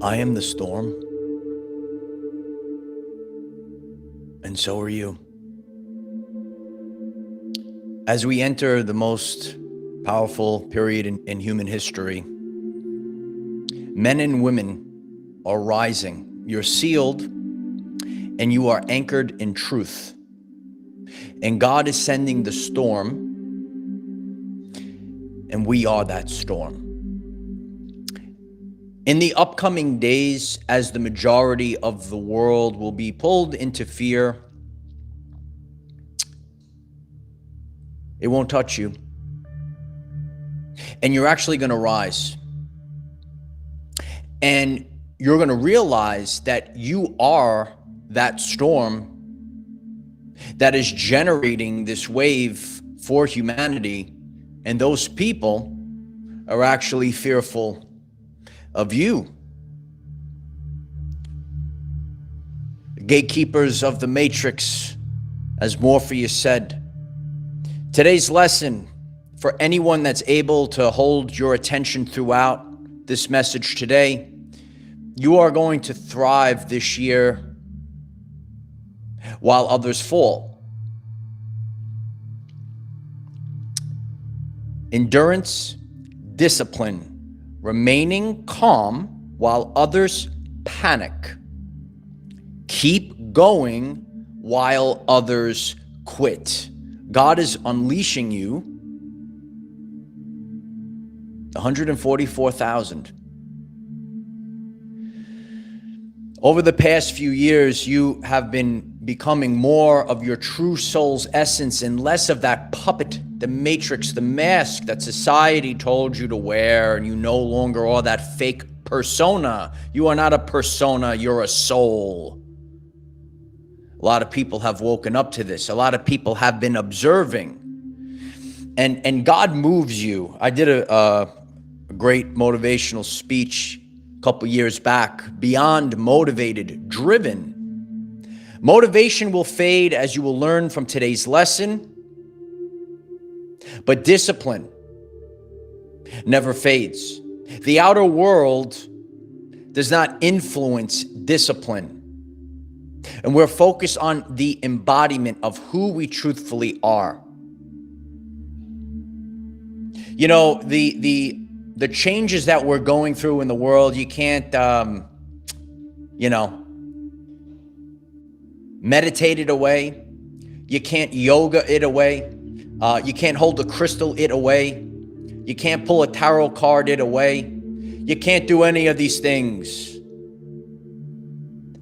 I am the storm, and so are you. As we enter the most powerful period in human history, men and women are rising. You're sealed and you are anchored in truth. And God is sending the storm, and we are that storm. In the upcoming days, as the majority of the world will be pulled into fear, it won't touch you. And you're actually going to rise. And you're going to realize that you are that storm that is generating this wave for humanity. And those people are actually fearful of you. The gatekeepers of the matrix, as Morpheus said. Today's lesson, for anyone that's able to hold your attention throughout this message today, you are going to thrive this year while others fall. Endurance, discipline, remaining calm while others panic. Keep going while others quit. God is unleashing you. 144,000. Over the past few years, you have been becoming more of your true soul's essence and less of that puppet, the matrix, the mask that society told you to wear, and you no longer are that fake persona. You are not a persona, you're a soul. A lot of people have woken up to this. A lot of people have been observing. And God moves you. I did a great motivational speech a couple years back. Beyond motivated, driven. Motivation will fade, as you will learn from today's lesson. But discipline never fades. The outer world does not influence discipline. And we're focused on the embodiment of who we truthfully are. You know, the changes that we're going through in the world, you can't, meditate it away. You can't yoga it away. You can't hold a crystal it away. You can't pull a tarot card it away. You can't do any of these things.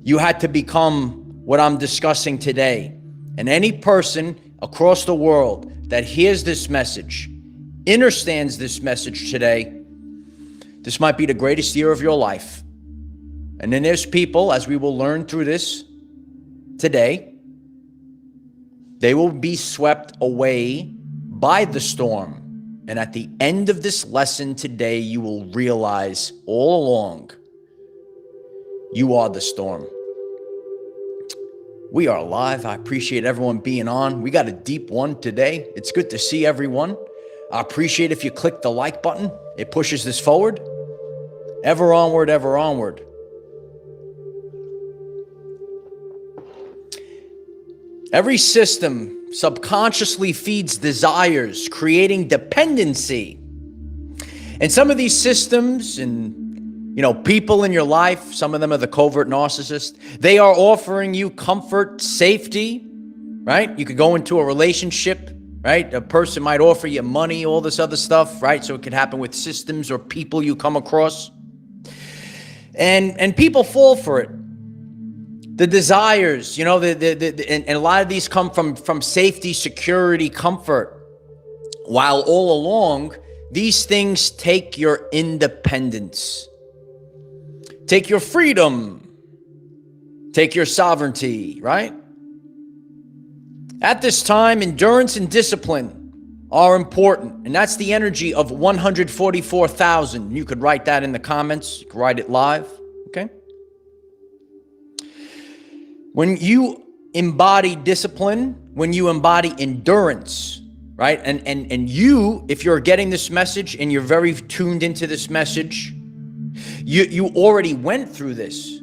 You had to become what I'm discussing today. And any person across the world that hears this message, understands this message today, this might be the greatest year of your life. And then there's people, as we will learn through this today, they will be swept away by the storm. And at the end of this lesson today, you will realize all along, you are the storm. We are live. I appreciate everyone being on. We got a deep one today. It's good to see everyone. I appreciate if you click the like button. It pushes this forward. Ever onward, ever onward. Every system subconsciously feeds desires, creating dependency. And some of these systems and people in your life, some of them are the covert narcissists. They are offering you comfort, safety, right? You could go into a relationship, right? A person might offer you money, all this other stuff, right? So it could happen with systems or people you come across. And people fall for it. The desires, and a lot of these come from safety, security, comfort. While all along, these things take your independence. Take your freedom. Take your sovereignty, right? At this time, endurance and discipline are important. And that's the energy of 144,000. You could write that in the comments. You could write it live, okay? When you embody discipline, when you embody endurance, right? And you, if you're getting this message and you're very tuned into this message, You already went through this,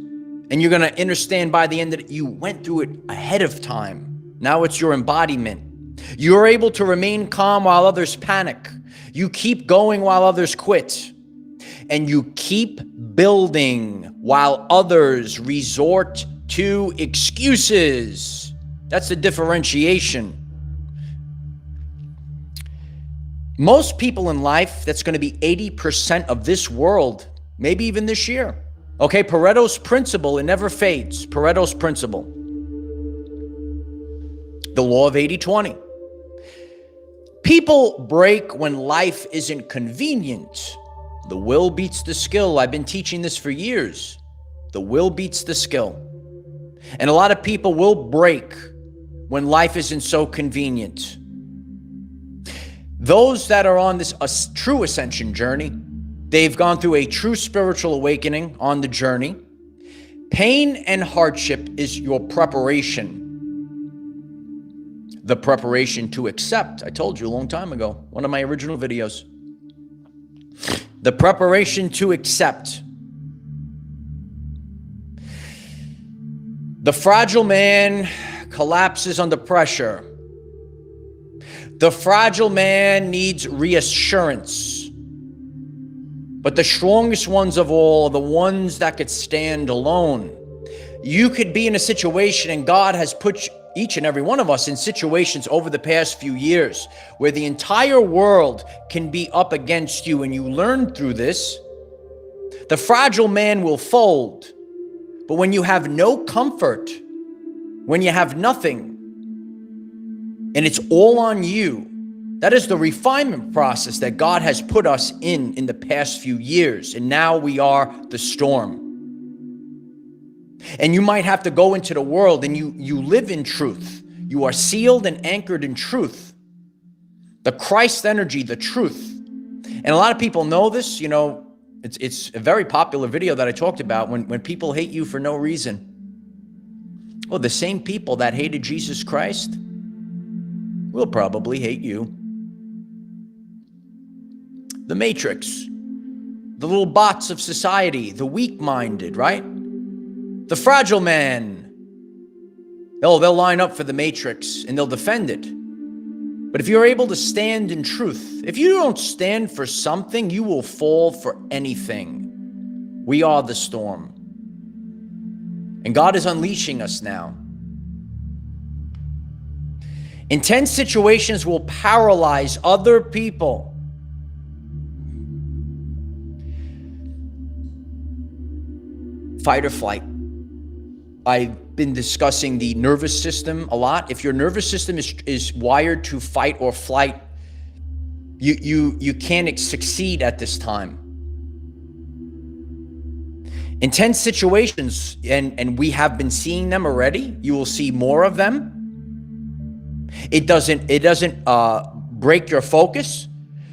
and you're going to understand by the end that you went through it ahead of time. Now it's your embodiment. You're able to remain calm while others panic. You keep going while others quit. And you keep building while others resort to excuses. That's the differentiation. Most people in life, that's going to be 80% of this world, maybe even this year. Okay, Pareto's principle, it never fades. Pareto's principle. The law of 80-20. People break when life isn't convenient. The will beats the skill. I've been teaching this for years. The will beats the skill. And a lot of people will break when life isn't so convenient. Those that are on this true ascension journey, they've gone through a true spiritual awakening on the journey. Pain and hardship is your preparation. The preparation to accept. I told you a long time ago, one of my original videos. The preparation to accept. The fragile man collapses under pressure. The fragile man needs reassurance. But the strongest ones of all are the ones that could stand alone. You could be in a situation, and God has put each and every one of us in situations over the past few years where the entire world can be up against you, and you learn through this. The fragile man will fold. But when you have no comfort, when you have nothing, and it's all on you, that is the refinement process that God has put us in the past few years. And now we are the storm. And you might have to go into the world, and you live in truth. You are sealed and anchored in truth. The Christ energy, the truth. And a lot of people know this. You know, it's a very popular video that I talked about when people hate you for no reason. Well, the same people that hated Jesus Christ will probably hate you. The matrix, the little bots of society, the weak-minded, right? The fragile man. They'll line up for the matrix and they'll defend it. But if you're able to stand in truth, if you don't stand for something, you will fall for anything. We are the storm. And God is unleashing us now. Intense situations will paralyze other people. Fight or flight. I've been discussing the nervous system a lot. If your nervous system is wired to fight or flight, you can't succeed at this time. Intense situations, and we have been seeing them already. You will see more of them. It doesn't break your focus.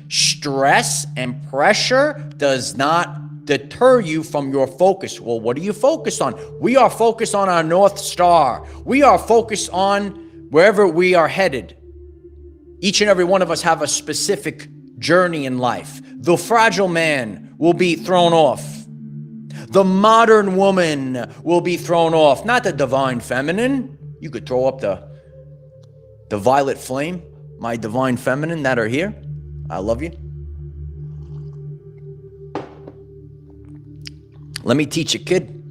Stress and pressure does not deter you from your focus. Well, what are you focused on? We are focused on our North Star. We are focused on wherever we are headed. Each and every one of us have a specific journey in life. The fragile man will be thrown off. The modern woman will be thrown off. Not the divine feminine. You could throw up the violet flame, my divine feminine that are here. I love you. Let me teach a kid.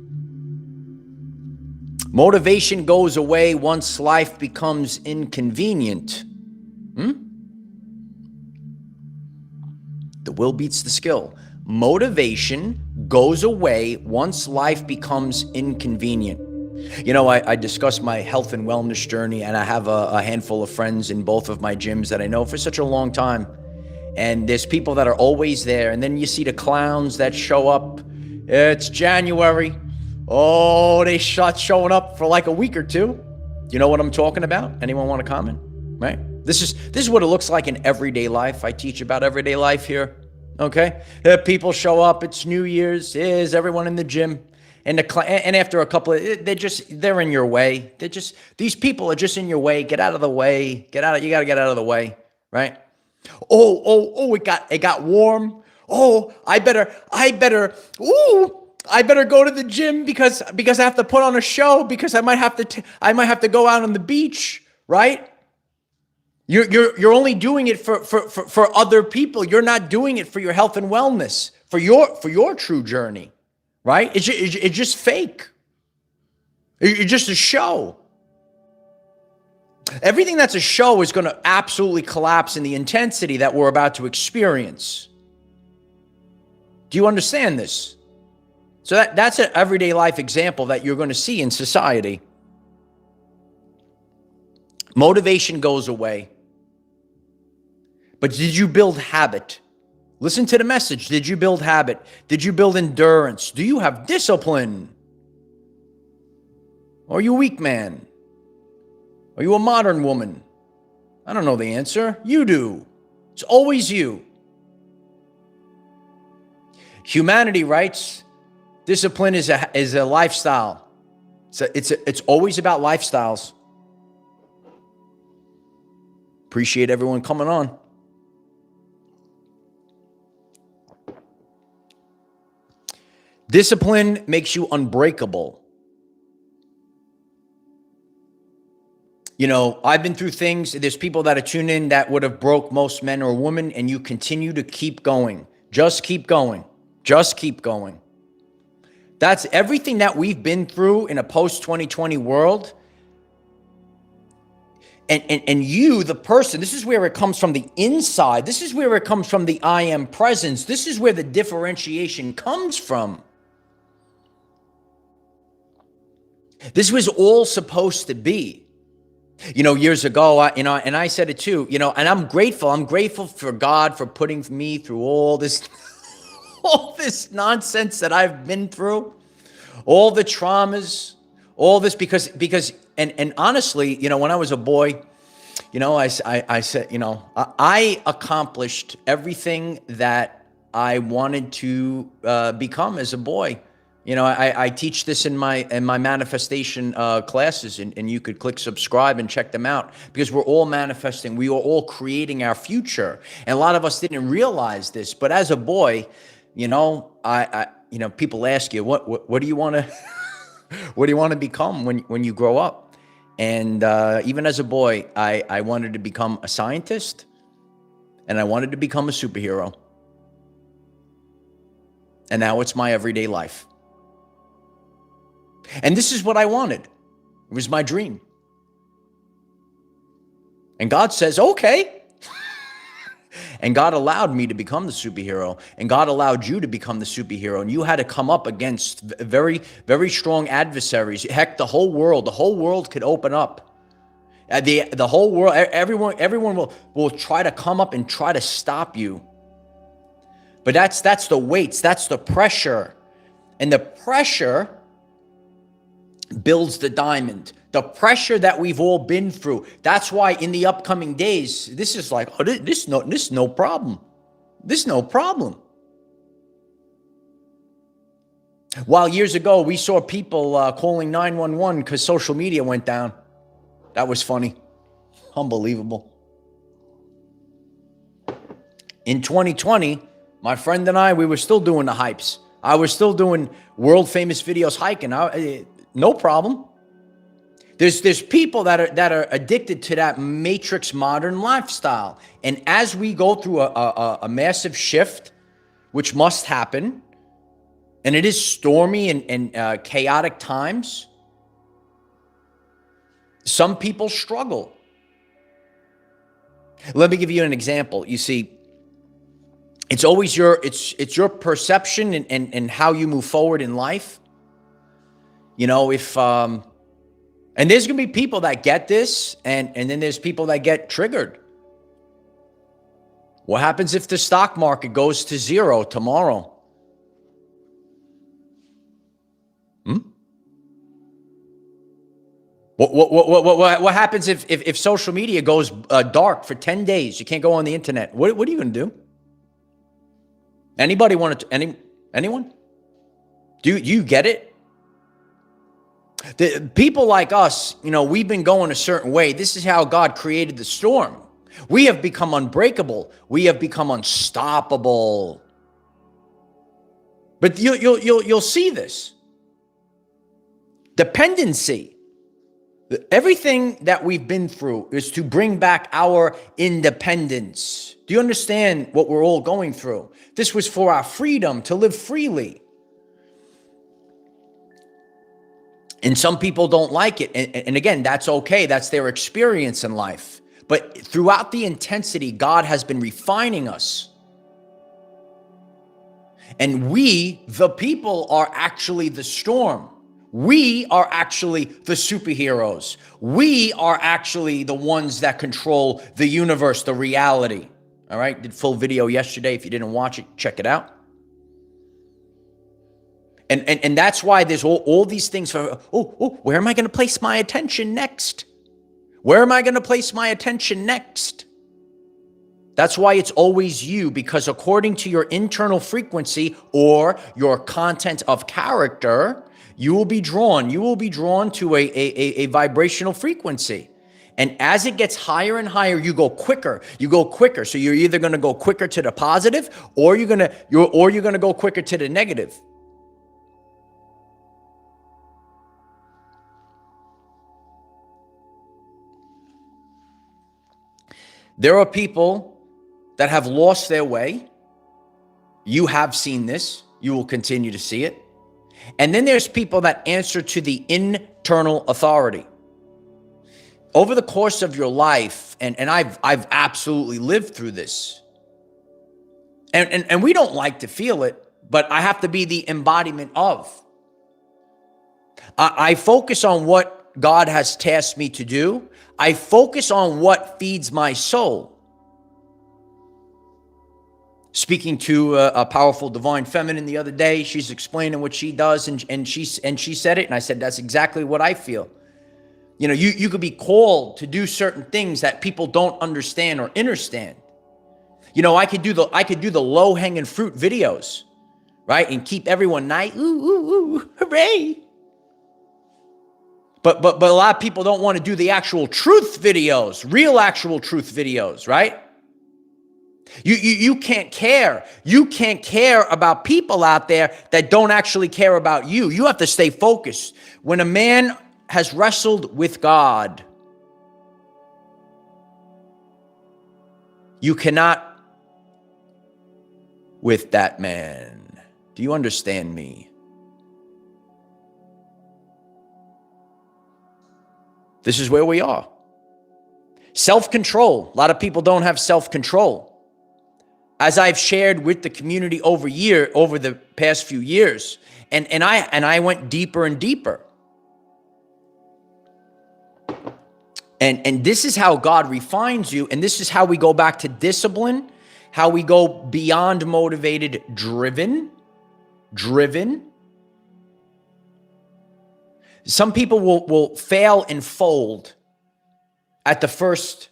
Motivation goes away once life becomes inconvenient. The will beats the skill. Motivation goes away once life becomes inconvenient. You know, I discuss my health and wellness journey, and I have a handful of friends in both of my gyms that I know for such a long time. And there's people that are always there. And then you see the clowns that show up. It's January. Oh, they start showing up for like a week or two. You know what I'm talking about? Anyone want to comment? Right? This is what it looks like in everyday life. I teach about everyday life here. Okay? People show up. It's New Year's. Is everyone in the gym? And after a couple of, they're in your way. These people are just in your way. Get out of the way. You got to get out of the way. Right? Oh, it got warm. Oh, I better go to the gym because I have to put on a show because I might have to go out on the beach, right? You're only doing it for other people. You're not doing it for your health and wellness, for your true journey, right? It's just fake. It's just a show. Everything that's a show is going to absolutely collapse in the intensity that we're about to experience. Do you understand this? So that's an everyday life example that you're going to see in society. Motivation goes away. But did you build habit? Listen to the message. Did you build habit? Did you build endurance? Do you have discipline? Are you a weak man? Are you a modern woman? I don't know the answer. You do. It's always you. Humanity writes, discipline is a lifestyle. It's always about lifestyles. Appreciate everyone coming on. Discipline makes you unbreakable. You know, I've been through things. There's people that are tuned in that would have broke most men or women, and you continue to keep going. Just keep going. Just keep going. That's everything that we've been through in a post-2020 world. And you, the person, this is where it comes from the inside. This is where it comes from the I am presence. This is where the differentiation comes from. This was all supposed to be. You know, years ago, and I said it too, and I'm grateful. I'm grateful for God for putting me through all this, all this nonsense that I've been through, all the traumas, all this, because, and honestly, when I was a boy, I said, I accomplished everything that I wanted to become as a boy. I teach this in my manifestation classes, and you could click subscribe and check them out, because we're all manifesting. We are all creating our future. And a lot of us didn't realize this, but as a boy, people ask you, what do you want to, what do you want to become when you grow up? And even as a boy, I wanted to become a scientist, and I wanted to become a superhero. And now it's my everyday life. And this is what I wanted. It was my dream. And God says, okay. And God allowed me to become the superhero. And God allowed you to become the superhero. And you had to come up against very, very strong adversaries. Heck, the whole world could open up. The whole world, everyone will try to come up and try to stop you. But that's the weights, that's the pressure. And the pressure builds the diamond. The pressure that we've all been through. That's why in the upcoming days, this is like, this no problem. This no problem. While years ago, we saw people calling 911 because social media went down. That was funny. Unbelievable. In 2020, my friend and I, we were still doing the hypes. I was still doing world famous videos hiking. No problem. There's people that are addicted to that matrix modern lifestyle. And as we go through a massive shift, which must happen, and it is stormy and chaotic times, some people struggle. Let me give you an example. You see, it's always it's your perception and how you move forward in life. And there's going to be people that get this, and then there's people that get triggered. What happens if the stock market goes to zero tomorrow? What happens if social media goes dark for 10 days? You can't go on the internet. What are you going to do? Anybody want to? Anyone? Do you get it? The people like us, we've been going a certain way. This is how God created the storm. We have become unbreakable. We have become unstoppable. But you'll see this. Dependency. Everything that we've been through is to bring back our independence. Do you understand what we're all going through? This was for our freedom to live freely. And some people don't like it. And again, that's okay. That's their experience in life. But throughout the intensity, God has been refining us. And we, the people, are actually the storm. We are actually the superheroes. We are actually the ones that control the universe, the reality. All right? Did full video yesterday. If you didn't watch it, check it out. And that's why there's all these things for, where am I going to place my attention next? Where am I going to place my attention next? That's why it's always you, because according to your internal frequency or your content of character, you will be drawn to a vibrational frequency. And as it gets higher and higher, you go quicker. So you're either going to go quicker to the positive or you're going to go quicker to the negative. There are people that have lost their way. You have seen this. You will continue to see it. And then there's people that answer to the internal authority. Over the course of your life, and I've absolutely lived through this. And we don't like to feel it, but I have to be the embodiment of. I focus on what God has tasked me to do. I focus on what feeds my soul. Speaking to a powerful divine feminine the other day, she's explaining what she does, and she said it, and I said, that's exactly what I feel. You know, you could be called to do certain things that people don't understand or understand. You know, I could do the low-hanging fruit videos, right, and keep everyone nice. Ooh, hooray! But a lot of people don't want to do the actual truth videos, real actual truth videos, right? You can't care. You can't care about people out there that don't actually care about you. You have to stay focused. When a man has wrestled with God, you cannot with that man. Do you understand me? This is where we are. Self-control. A lot of people don't have self-control. As I've shared with the community over the past few years, and I went deeper and deeper. And this is how God refines you, and this is how we go back to discipline, how we go beyond motivated, driven. Some people will fail and fold at the first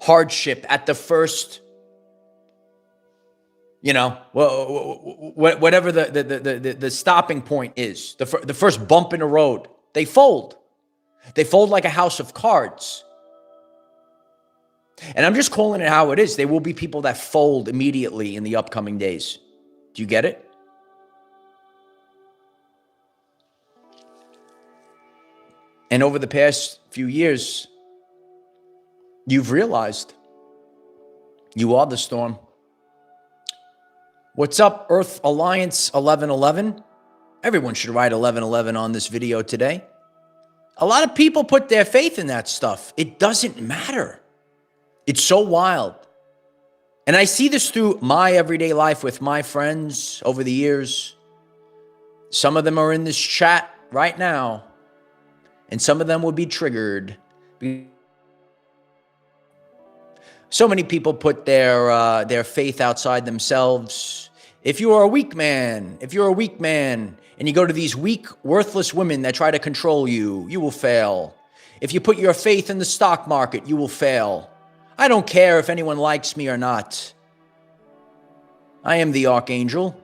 hardship, at the first, whatever the stopping point is, the first bump in the road. They fold. They fold like a house of cards. And I'm just calling it how it is. There will be people that fold immediately in the upcoming days. Do you get it? And over the past few years, you've realized you are the storm. What's up, Earth Alliance 1111? Everyone should write 1111 on this video today. A lot of people put their faith in that stuff. It doesn't matter. It's so wild. And I see this through my everyday life with my friends over the years. Some of them are in this chat right now. And some of them will be triggered. So many people put their faith outside themselves. If you are a weak man, and you go to these weak, worthless women that try to control you, you will fail. If you put your faith in the stock market, you will fail. I don't care if anyone likes me or not. I am the archangel,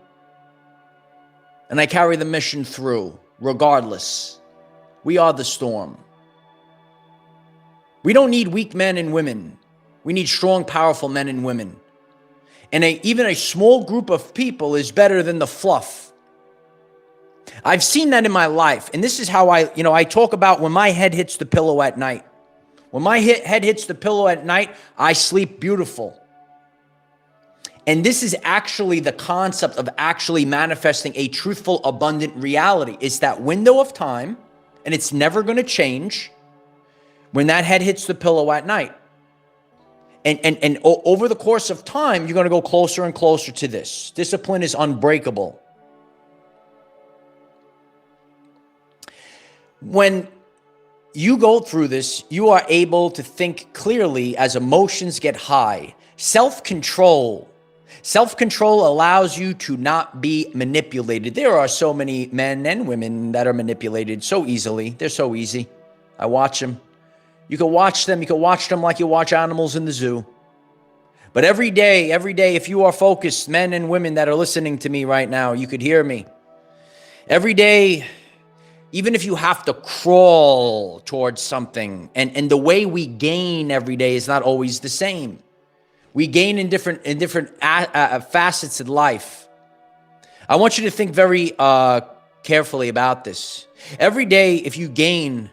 and I carry the mission through, regardless. We are the storm. We don't need weak men and women. We need strong, powerful men and women. And even a small group of people is better than the fluff. I've seen that in my life. And this is how I talk about when my head hits the pillow at night. When my head hits the pillow at night, I sleep beautiful. And this is actually the concept of actually manifesting a truthful, abundant reality. It's that window of time, and it's never going to change when that head hits the pillow at night. And over the course of time, you're going to go closer and closer to this. Discipline is unbreakable. When you go through this, you are able to think clearly as emotions get high. Self-control allows you to not be manipulated. There are so many men and women that are manipulated so easily. They're so easy. I watch them. You can watch them. You can watch them like you watch animals in the zoo. But every day, if you are focused, men and women that are listening to me right now, you could hear me. Every day, even if you have to crawl towards something, and the way we gain every day is not always the same. We gain in different facets in life. I want you to think very carefully about this. Every day, if you gain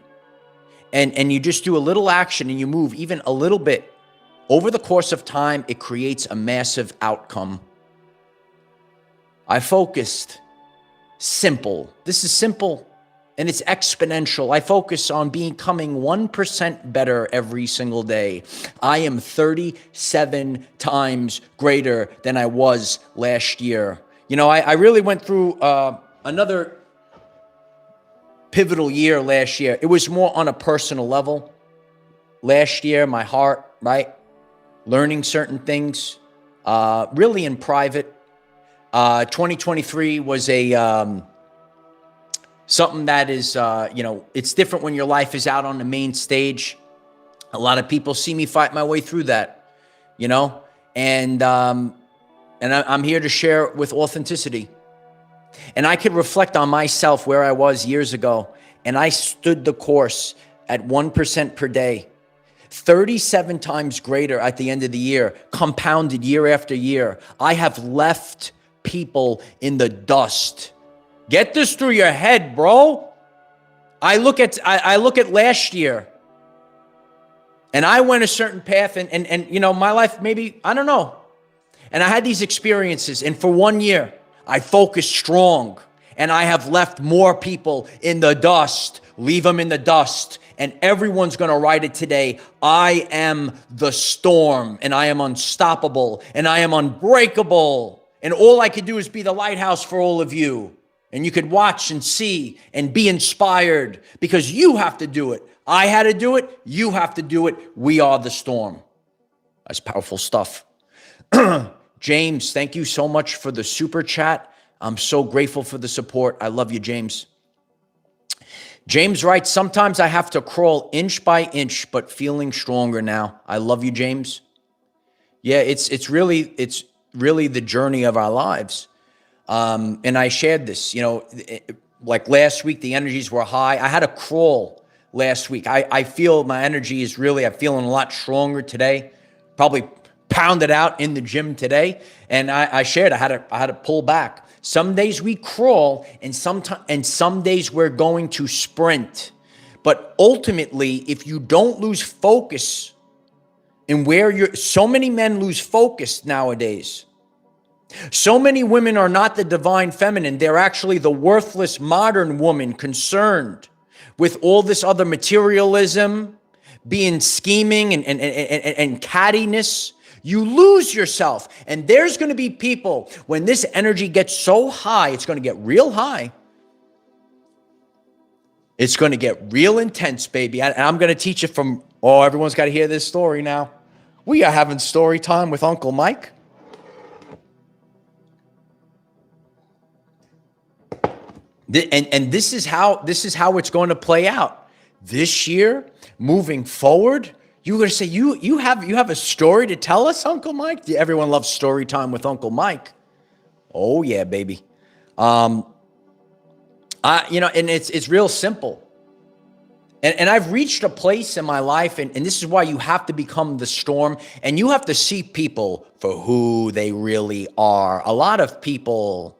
and you just do a little action and you move even a little bit, over the course of time, it creates a massive outcome. I focused. Simple. This is simple. And it's exponential. I focus on becoming 1% better every single day. I am 37 times greater than I was last year. I really went through another pivotal year last year. It was more on a personal level. Last year, my heart, right? Learning certain things, really in private. 2023 was something that is, it's different when your life is out on the main stage. A lot of people see me fight my way through that, and I'm here to share with authenticity. And I could reflect on myself where I was years ago, and I stood the course at 1% per day, 37 times greater at the end of the year, compounded year after year. I have left people in the dust. Get this through your head, bro. I look at last year, and I went a certain path, and my life, maybe, I don't know. And I had these experiences, and for 1 year, I focused strong, and I have left more people in the dust. Leave them in the dust, and everyone's going to write it today. I am the storm, and I am unstoppable, and I am unbreakable, and all I could do is be the lighthouse for all of you. And you could watch and see and be inspired, because you have to do it. I had to do it. You have to do it. We are the storm. That's powerful stuff. James, thank you so much for the super chat. I'm so grateful for the support. I love you, James. James writes, sometimes I have to crawl inch by inch, but feeling stronger now. I love you, James. Yeah, it's really the journey of our lives. And I shared this, like last week, the energies were high. I had to crawl last week. I feel my energy is I'm feeling a lot stronger today. Probably pounded out in the gym today. And I shared, I had to pull back. Some days we crawl, and some days we're going to sprint. But ultimately, if you don't lose focus in so many men lose focus nowadays. So many women are not the divine feminine. They're actually the worthless modern woman concerned with all this other materialism, being scheming and cattiness. You lose yourself. And there's going to be people, when this energy gets so high, it's going to get real high. It's going to get real intense, baby. And I'm going to teach it from, everyone's got to hear this story now. We are having story time with Uncle Mike. And this is how it's going to play out this year, moving forward. You're going to say, you have a story to tell us, Uncle Mike? Everyone loves story time with Uncle Mike. Oh yeah, baby. And it's real simple. And I've reached a place in my life, and this is why you have to become the storm, and you have to see people for who they really are. A lot of people,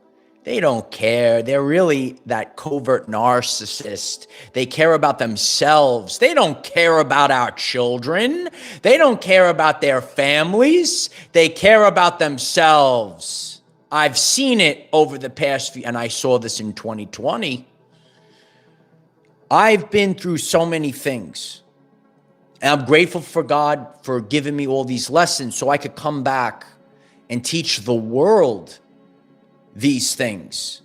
they don't care. They're really that covert narcissist. They care about themselves. They don't care about our children. They don't care about their families. They care about themselves. I've seen it over the past few, and I saw this in 2020. I've been through so many things, and I'm grateful for God for giving me all these lessons so I could come back and teach the world these things.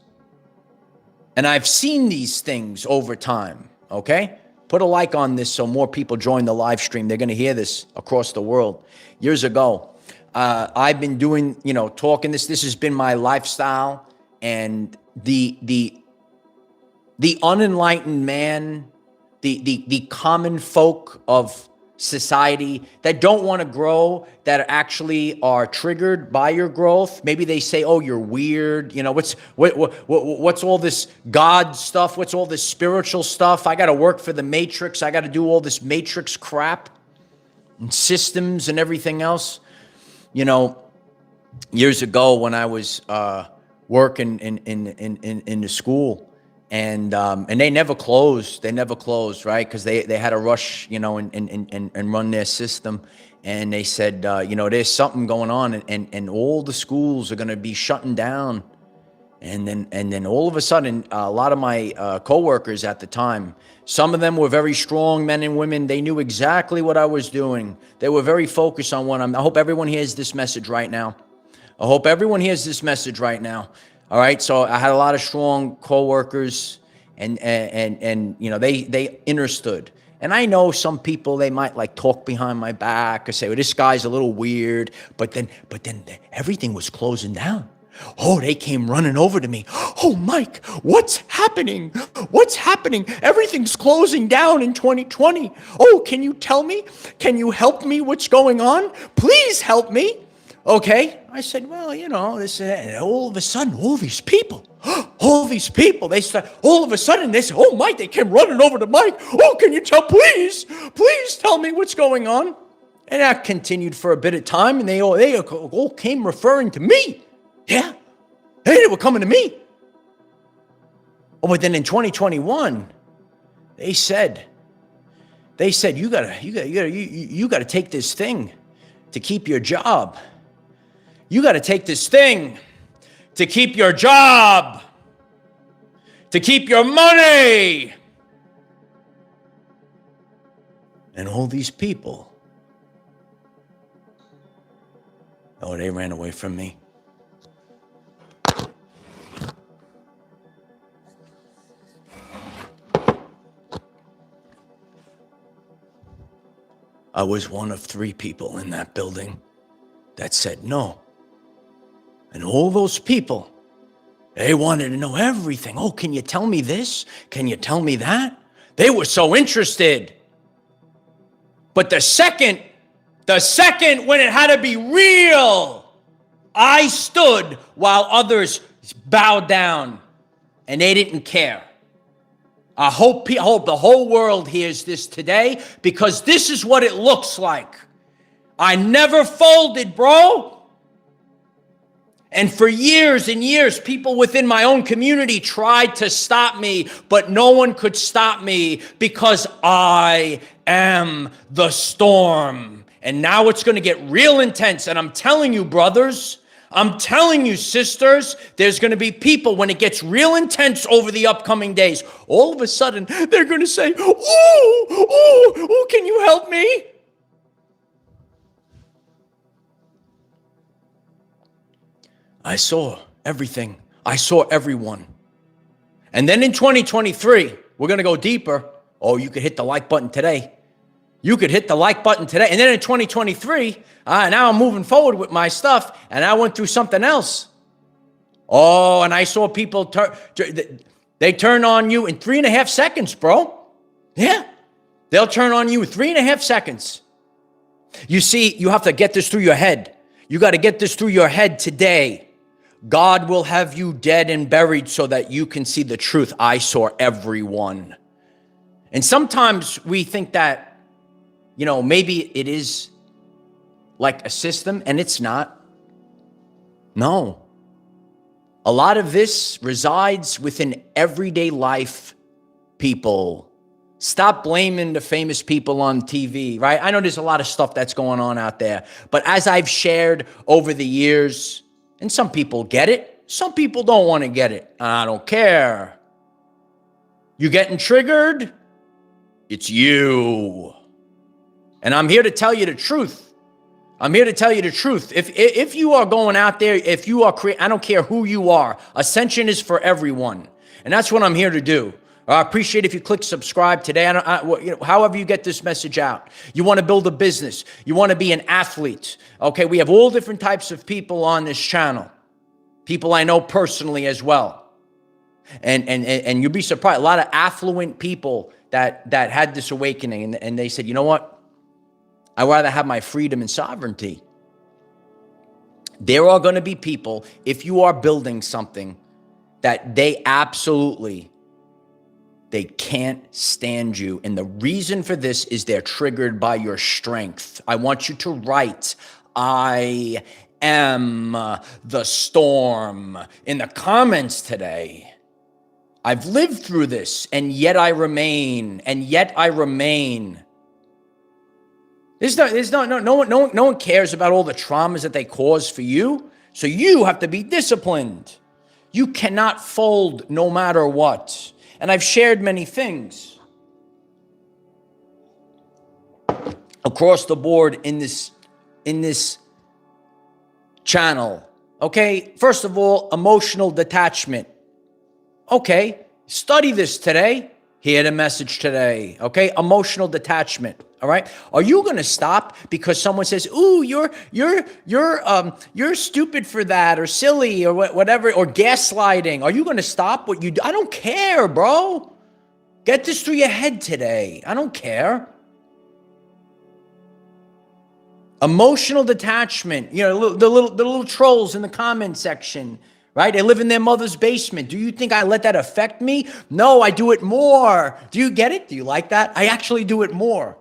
And I've seen these things over time, okay? Put a like on this so more people join the live stream. They're going to hear this across the world. Years ago, I've been doing, talking this. This has been my lifestyle, and the unenlightened man, the common folk of society that don't want to grow, that actually are triggered by your growth. Maybe they say, "Oh, you're weird." What's all this God stuff? What's all this spiritual stuff? I got to work for the Matrix. I got to do all this Matrix crap and systems and everything else. Years ago when I was working in the school. And they never closed. They never closed, right? Because they had to rush, and run their system. And they said, there's something going on, and all the schools are going to be shutting down. And then all of a sudden, a lot of my coworkers at the time, some of them were very strong men and women. They knew exactly what I was doing. They were very focused on I hope everyone hears this message right now. I hope everyone hears this message right now. All right, so I had a lot of strong coworkers, and they understood. And I know some people, they might like talk behind my back or say, "Well, this guy's a little weird." But then everything was closing down. Oh, they came running over to me. "Oh, Mike, what's happening? What's happening? Everything's closing down in 2020. Oh, can you tell me? Can you help me? What's going on? Please help me." Okay, I said, "Well, this all of a sudden, all these people, they start, all of a sudden, they said, 'Oh, Mike,' they came running over to Mike. 'Oh, can you please tell me what's going on?'" And that continued for a bit of time, and they all came referring to me. Yeah, they were coming to me. Oh, but then in 2021, they said, you gotta take this thing to keep your job. You got to take this thing to keep your job, to keep your money. And all these people, they ran away from me. I was one of 3 people in that building that said no. And all those people, they wanted to know everything. "Oh, can you tell me this? Can you tell me that?" They were so interested. But the second when it had to be real, I stood while others bowed down, and they didn't care. I hope the whole world hears this today, because this is what it looks like. I never folded, bro. And for years and years, people within my own community tried to stop me, but no one could stop me, because I am the storm. And now it's going to get real intense. And I'm telling you, brothers, I'm telling you, sisters, there's going to be people, when it gets real intense over the upcoming days, all of a sudden, they're going to say, "Oh, can you help me?" I saw everything. I saw everyone. And then in 2023, we're going to go deeper. Oh, you could hit the like button today. You could hit the like button today. And then in 2023, now I'm moving forward with my stuff, and I went through something else. Oh, and I saw people, they turn on you in 3.5 seconds, bro. Yeah. They'll turn on you in 3.5 seconds. You see, you have to get this through your head. You got to get this through your head today. God will have you dead and buried so that you can see the truth. I saw everyone. And sometimes we think that, maybe it is like a system, and it's not. No. A lot of this resides within everyday life people. Stop blaming the famous people on TV, right? I know there's a lot of stuff that's going on out there, but as I've shared over the years, and some people get it, some people don't want to get it. I don't care. You getting triggered? It's you. And I'm here to tell you the truth. I'm here to tell you the truth. If you are going out there, if you are I don't care who you are. Ascension is for everyone. And that's what I'm here to do. I appreciate if you click subscribe today. However you get this message out. You want to build a business. You want to be an athlete. Okay, we have all different types of people on this channel. People I know personally as well. And you'll be surprised. A lot of affluent people that had this awakening, and they said, you know what? I'd rather have my freedom and sovereignty. There are going to be people, if you are building something, that they can't stand you. And the reason for this is they're triggered by your strength. I want you to write, I am the storm, in the comments today. I've lived through this, and yet I remain, and yet I remain. No one cares about all the traumas that they cause for you. So you have to be disciplined. You cannot fold no matter what. And I've shared many things across the board in this channel. Okay, first of all, emotional detachment. Okay, study this today. Hear the message today. Okay, emotional detachment. All right. Are you going to stop because someone says, "Ooh, you're stupid for that," or silly, or whatever, or gaslighting? Are you going to stop what you do? I don't care, bro. Get this through your head today. I don't care. Emotional detachment. The little trolls in the comment section. Right? They live in their mother's basement. Do you think I let that affect me? No, I do it more. Do you get it? Do you like that? I actually do it more.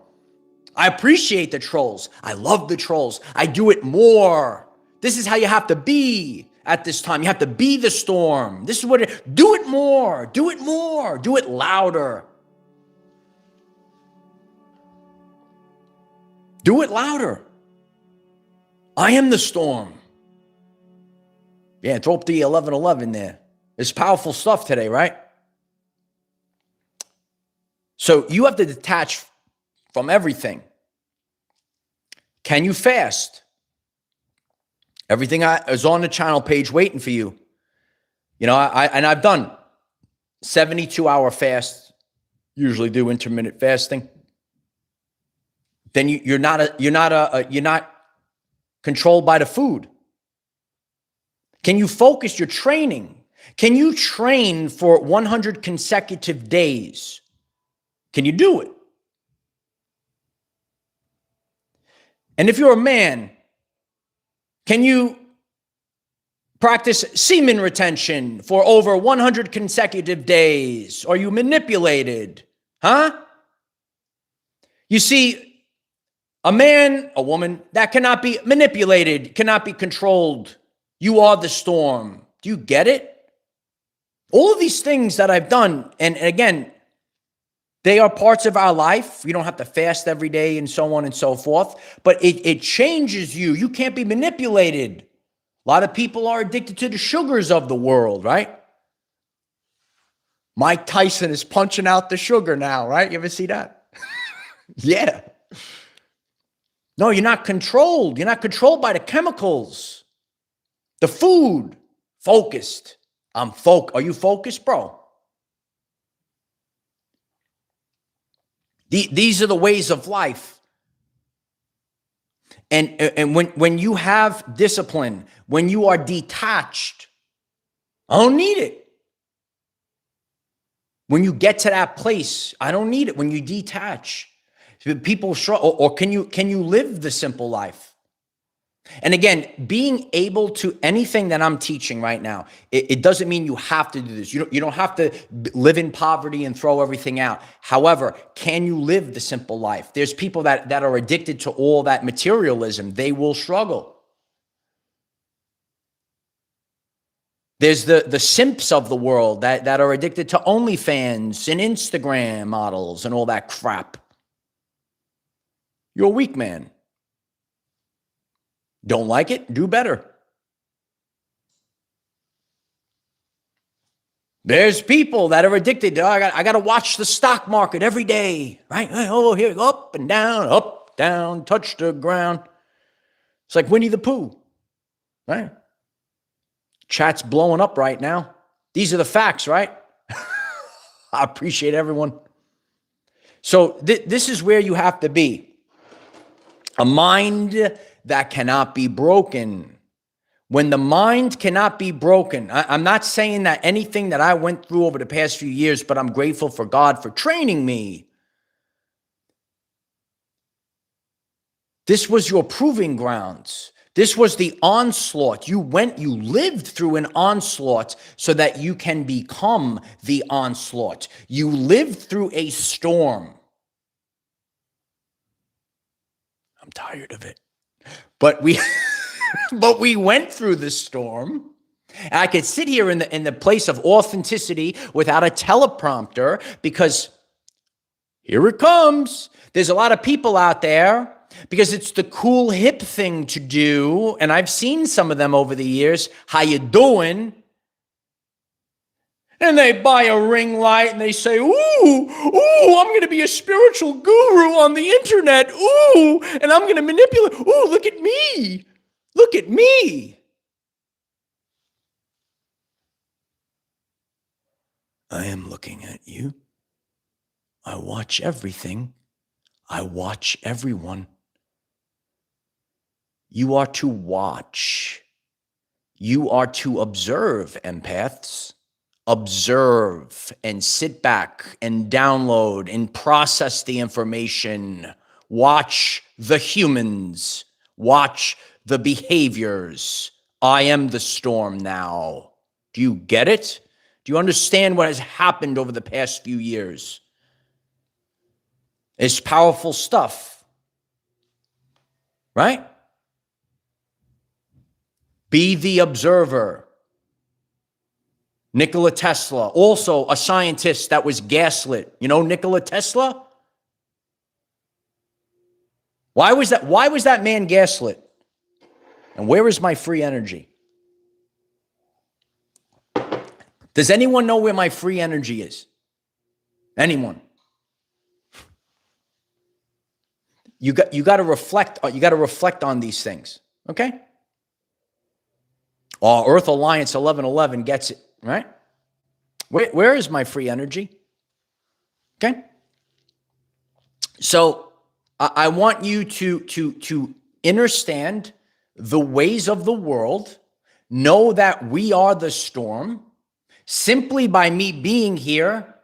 I appreciate the trolls. I love the trolls. I do it more. This is how you have to be at this time. You have to be the storm. This is do it more. Do it more. Do it louder. Do it louder. I am the storm. Yeah, throw up the 1111 there. It's powerful stuff today, right? So you have to detach from everything. Can you fast? Everything is on the channel page waiting for you. I've done 72-hour fast. Usually do intermittent fasting. Then you're not controlled by the food. Can you focus your training? Can you train for 100 consecutive days? Can you do it? And if you're a man, can you practice semen retention for over 100 consecutive days? Are you manipulated? Huh? You see, a man, a woman, that cannot be manipulated, cannot be controlled. You are the storm. Do you get it? All of these things that I've done, and again, they are parts of our life. We don't have to fast every day and so on and so forth, but it changes you. You can't be manipulated. A lot of people are addicted to the sugars of the world, right? Mike Tyson is punching out the sugar now, right? You ever see that? Yeah. No, you're not controlled. You're not controlled by the chemicals. The food, focused. Are you focused, bro? These are the ways of life. And when you have discipline, when you are detached, I don't need it. When you get to that place, I don't need it. When you detach, people struggle. Or can you live the simple life? And again, being able to anything that I'm teaching right now, it doesn't mean you have to do this. You don't have to live in poverty and throw everything out. However, can you live the simple life? There's people that are addicted to all that materialism. They will struggle. There's the simps of the world that are addicted to OnlyFans and Instagram models and all that crap. You're a weak man. Don't like it? Do better. There's people that are addicted to, I got to watch the stock market every day, right? Oh, here, up, down, touch the ground. It's like Winnie the Pooh, right? Chat's blowing up right now. These are the facts, right? I appreciate everyone. So this is where you have to be. A mind that cannot be broken. When the mind cannot be broken, I'm not saying that anything that I went through over the past few years, but I'm grateful for God for training me. This was your proving grounds. This was the onslaught. You lived through an onslaught so that you can become the onslaught. You lived through a storm. I'm tired of it. But we went through the storm. And I could sit here in the place of authenticity without a teleprompter because here it comes. There's a lot of people out there because it's the cool hip thing to do. And I've seen some of them over the years. How you doing? And they buy a ring light and they say, ooh, I'm going to be a spiritual guru on the internet. Ooh, and I'm going to manipulate. Ooh, look at me. Look at me. I am looking at you. I watch everything. I watch everyone. You are to watch. You are to observe, empaths. Observe and sit back and download and process the information. Watch the humans. Watch the behaviors. I am the storm now. Do you get it? Do you understand what has happened over the past few years? It's powerful stuff, right? Be the observer. Nikola Tesla, also a scientist that was gaslit. You know Nikola Tesla? Why was that man gaslit? And where is my free energy? Does anyone know where my free energy is? Anyone? You got to reflect. You got to reflect on these things. Okay. Earth Alliance 1111 gets it right. Where is my free energy? Okay. So I want you to understand the ways of the world. Know that we are the storm. Simply by me being here,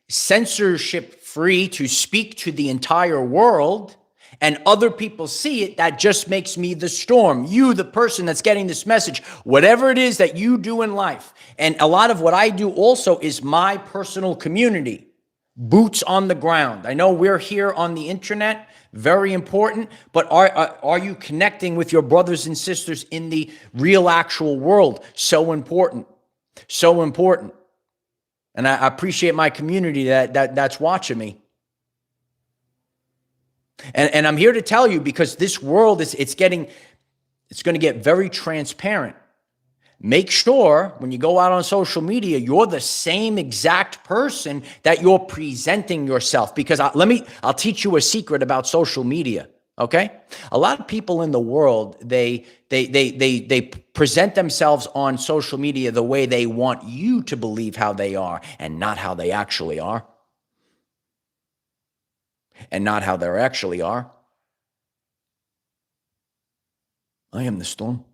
censorship free to speak to the entire world, and other people see it, that just makes me the storm. You, the person that's getting this message, whatever it is that you do in life. And a lot of what I do also is my personal community, boots on the ground. I know we're here on the internet, very important, but are you connecting with your brothers and sisters in the real actual world? So important. So important. And I appreciate my community that's watching me. And I'm here to tell you, because this world it's going to get very transparent. Make sure when you go out on social media, you're the same exact person that you're presenting yourself. Because I'll teach you a secret about social media. Okay? A lot of people in the world, they present themselves on social media the way they want you to believe how they are, and not how they actually are. And not how they actually are. I am the storm.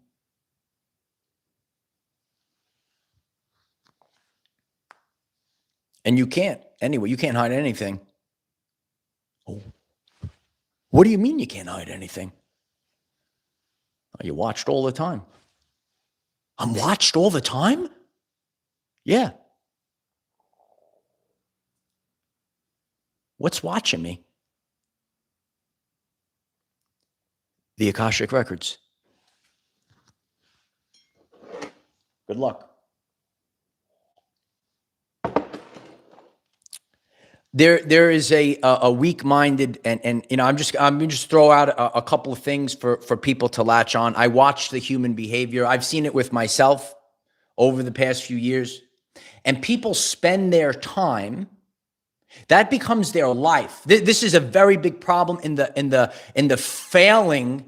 And you can't hide anything. Oh. What do you mean you can't hide anything? You watched all the time. I'm watched all the time? Yeah. What's watching me? The Akashic Records. Good luck. There is a weak-minded, and I'm just throw out a couple of things for people to latch on. I watch the human behavior. I've seen it with myself over the past few years, and people spend their time. That becomes their life. This is a very big problem in the failing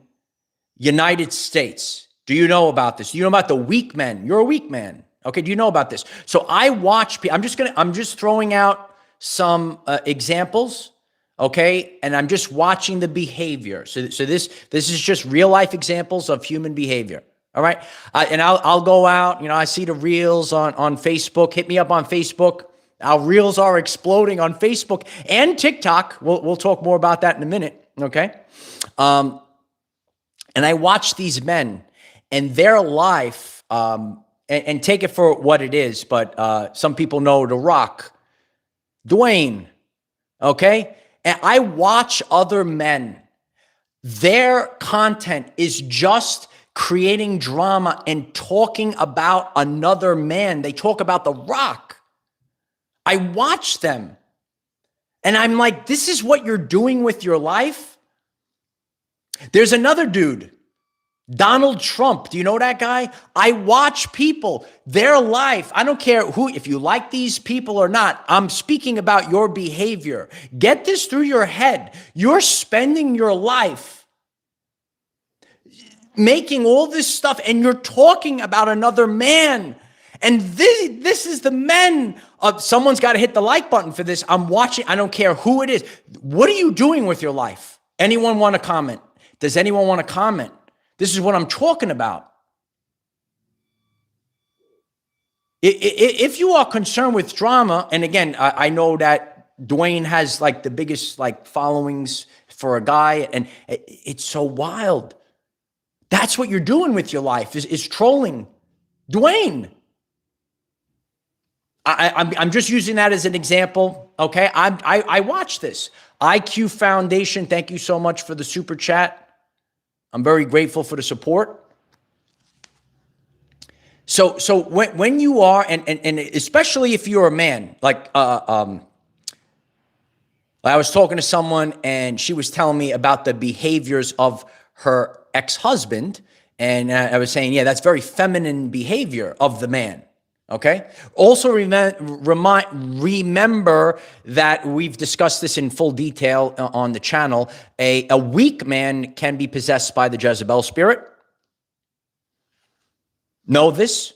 United States. Do you know about this? Do you know about the weak men? You're a weak man. Okay. Do you know about this? So I watch people. I'm just throwing out some examples, okay? And I'm just watching the behavior. So this is just real life examples of human behavior. All right. And I'll go out, I see the reels on Facebook. Hit me up on Facebook. Our reels are exploding on Facebook and TikTok. We'll talk more about that in a minute. Okay. And I watch these men and their life, and take it for what it is. But some people know The Rock, Dwayne, okay? And I watch other men. Their content is just creating drama and talking about another man. They talk about The Rock. I watch them. And I'm like, this is what you're doing with your life? There's another dude, Donald Trump. Do you know that guy? I watch people, their life. I don't care if you like these people or not. I'm speaking about your behavior. Get this through your head. You're spending your life making all this stuff and you're talking about another man. And this is the men of, someone's got to hit the like button for this. I'm watching. I don't care who it is. What are you doing with your life? Anyone want to comment? Does anyone want to comment? This is what I'm talking about. If you are concerned with drama, and again, I know that Dwayne has like the biggest like followings for a guy, and it's so wild. That's what you're doing with your life is trolling Dwayne. I'm just using that as an example. Okay, I watch this. IQ Foundation, thank you so much for the super chat. I'm very grateful for the support. So when you are, and especially if you're a man, like I was talking to someone and she was telling me about the behaviors of her ex-husband, and I was saying, yeah, that's very feminine behavior of the man. Okay. Also remember that we've discussed this in full detail on the channel. A weak man can be possessed by the Jezebel spirit. Know this.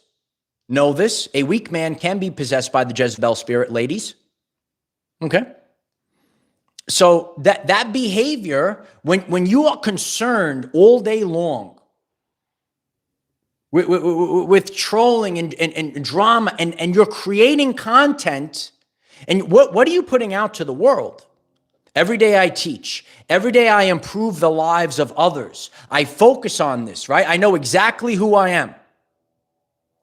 Know this. A weak man can be possessed by the Jezebel spirit, ladies. Okay. So that behavior, when you are concerned all day long with trolling and drama, and you're creating content, and what are you putting out to the world? Every day I teach. Every day I improve the lives of others. I focus on this, right? I know exactly who I am.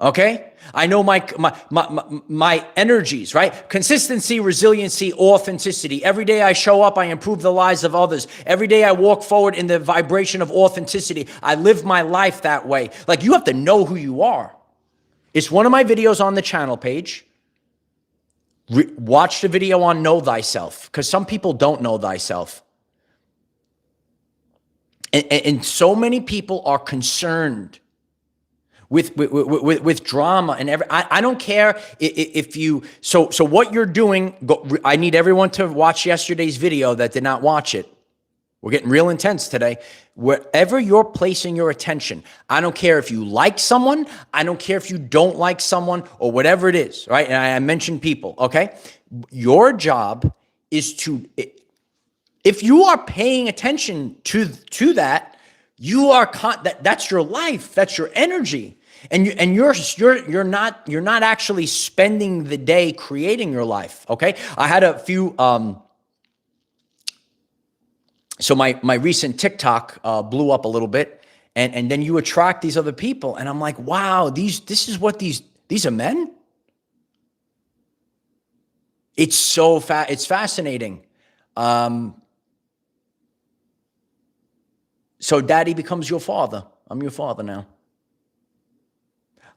Okay? I know my energies, right? Consistency, resiliency, authenticity. Every day I show up, I improve the lives of others. Every day I walk forward in the vibration of authenticity. I live my life that way. Like, you have to know who you are. It's one of my videos on the channel page. Watch the video on Know Thyself, because some people don't know thyself. And so many people are concerned with drama and I don't care if you, so what you're doing, I need everyone to watch yesterday's video that did not watch it. We're getting real intense today. Wherever you're placing your attention, I don't care if you like someone, I don't care if you don't like someone, or whatever it is, right? And I mentioned people, okay? Your job is to, if you are paying attention to that, you are, that's your life, that's your energy. And you're not actually spending the day creating your life. Okay. I had a few, so my recent TikTok blew up a little bit, And then you attract these other people. And I'm like, wow, this is what these are men? It's so it's fascinating. So daddy becomes your father. I'm your father now.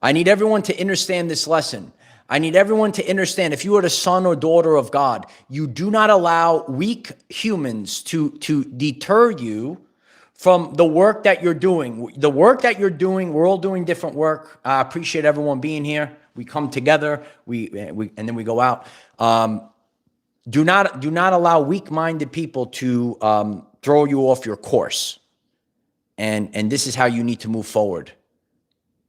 I need everyone to understand this lesson. I need everyone to understand, if you are the son or daughter of God, you do not allow weak humans to deter you from the work that you're doing. The work that you're doing, we're all doing different work. I appreciate everyone being here. We come together, and then we go out. Do not allow weak-minded people to throw you off your course. And this is how you need to move forward.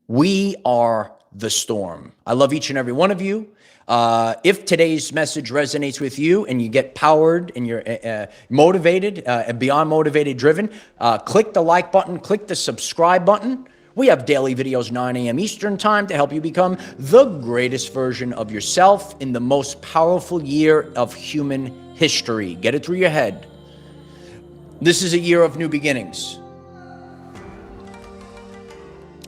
We are the storm. I love each and every one of you. If today's message resonates with you and you get powered and you're motivated, beyond motivated, driven, click the like button, click the subscribe button. We have daily videos 9 a.m. Eastern time to help you become the greatest version of yourself in the most powerful year of human history. Get it through your head. This is a year of new beginnings.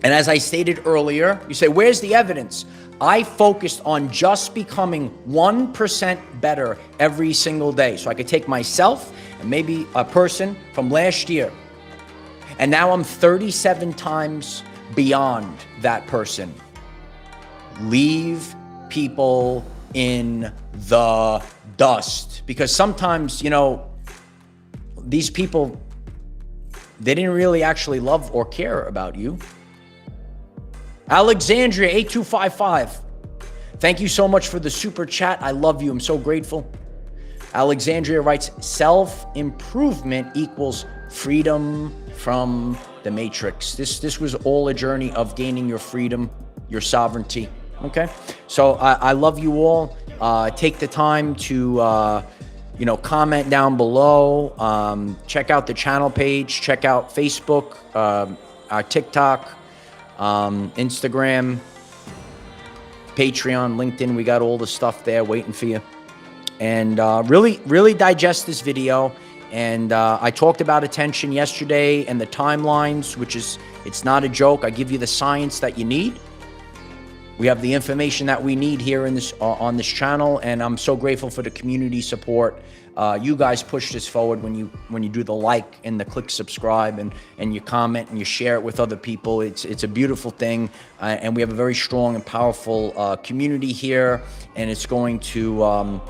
And as I stated earlier, you say, where's the evidence? I focused on just becoming 1% better every single day. So I could take myself and maybe a person from last year, and now I'm 37 times beyond that person. Leave people in the dust. Because sometimes, these people, they didn't really actually love or care about you. Alexandria 8255. Thank you so much for the super chat. I love you. I'm so grateful. Alexandria writes, self-improvement equals freedom from the matrix. This was all a journey of gaining your freedom, your sovereignty. Okay? So I love you all. Take the time to comment down below. Check out the channel page. Check out Facebook, our TikTok, Instagram, Patreon, LinkedIn. We got all the stuff there waiting for you. And really digest this video. And I talked about attention yesterday and the timelines, it's not a joke. I give you the science that you need. We have the information that we need here in this on this channel, and I'm so grateful for the community support. You guys push this forward when you do the like and the click subscribe and you comment and you share it with other people. It's a beautiful thing, and we have a very strong and powerful community here, and it's going to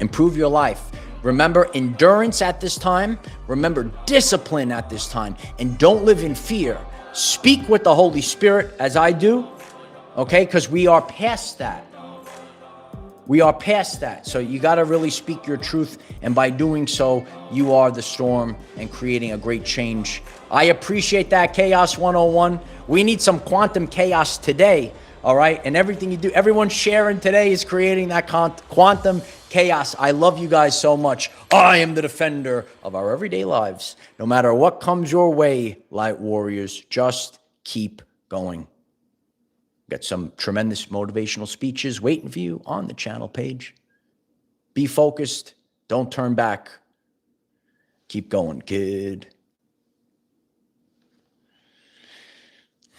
improve your life. Remember endurance at this time. Remember discipline at this time, and don't live in fear. Speak with the Holy Spirit as I do. Okay, because we are past that. We are past that. So you got to really speak your truth. And by doing so, you are the storm and creating a great change. I appreciate that, Chaos 101. We need some quantum chaos today. All right. And everything you do, everyone sharing today is creating that quantum chaos. I love you guys so much. I am the defender of our everyday lives. No matter what comes your way, light warriors, just keep going. Got some tremendous motivational speeches waiting for you on the channel page. Be focused. Don't turn back. Keep going, kid.